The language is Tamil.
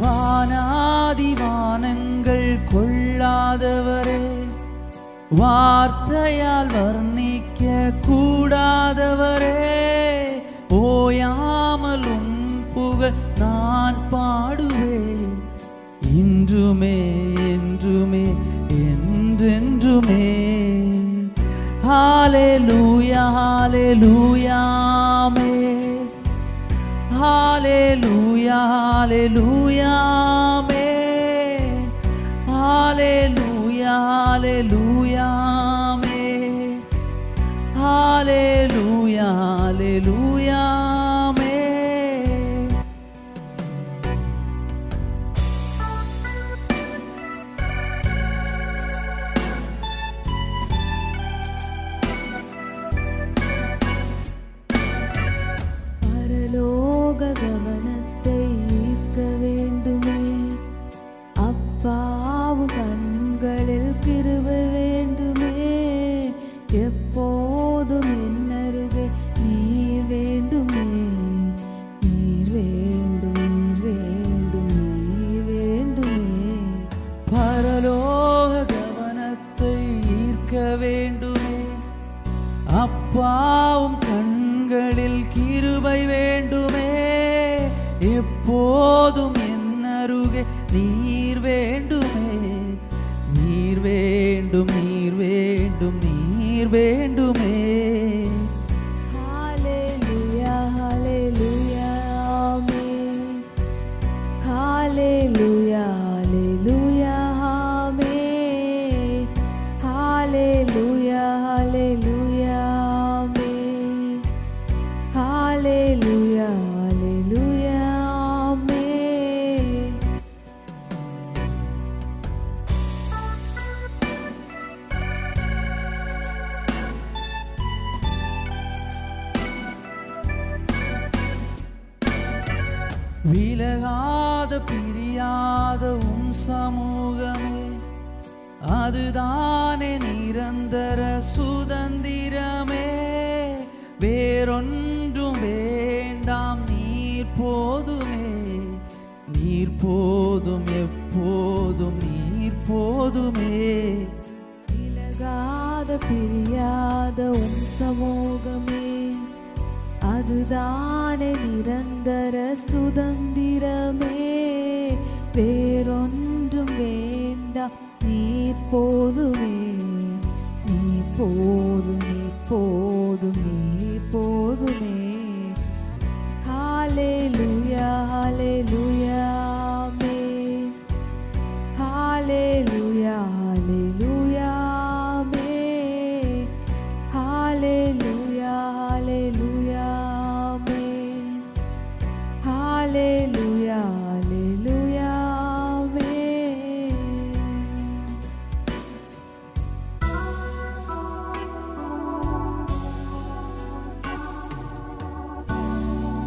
வானாதி வானங்கள் கொள்ளாதவரே, வார்த்தையால் வர்ணிக்க கூடாதவரே, ஓயாமலும் புகழ் நான் பாடுவேன், இன்றுமே என்றுமே என்றென்றுமே. ஹalleluya ஹalleluya ஆமென். ஹalleluya ஹalleluya ஆமென். ஹalleluya ஹalleluya ஆமென். ஹalleluya ஹalleluya ஆமென். பரலோக கவனத்தை ஈர்க்க வேண்டுமே, அப்பாவும் கண்களில் கிருபை வேண்டுமே, எப்போதும் என்னருகே நீர் வேண்டுமே, நீர் வேண்டும் நீர் வேண்டும் நீர் வேண்டுமே. பரலோக கவனத்தை ஈர்க்க வேண்டுமே, அப்பாவும் கண்களில் கிருபை வேண்டுமே, எப்போதும் என் அருகே நீர் வேண்டுமே, நீர் வேண்டும் நீர் வேண்டும் நீர் வேண்டுமே. ஹalleluya ஹalleluya ஆமென். ஹalleluya ஹalleluya ஆமென். ஹalleluya ஹalleluya ஆமென். ஹalleluya ஹalleluya ஆமென். விலகாத பிரியாத சமூகமே, அதுதானே நிரந்தர சுதந்திரமே. வேறொன்றும் வேண்டாம், நீர் போதுமே, நீர் போதும் எப்போதும் நீர் போதுமே. விலகாத பிரியாத சமூகமே, அதுதானே நிரந்தர சுதந்திரமே. வேறொன்றும் வேண்டாம், நீர் போதுமே, நீர் போதும் நீர் போதும் நீர் போதுமே. ஹalleluya ஹalleluya ஆமென். ஹalleluya ஹalleluya ஆமென். ஹalleluya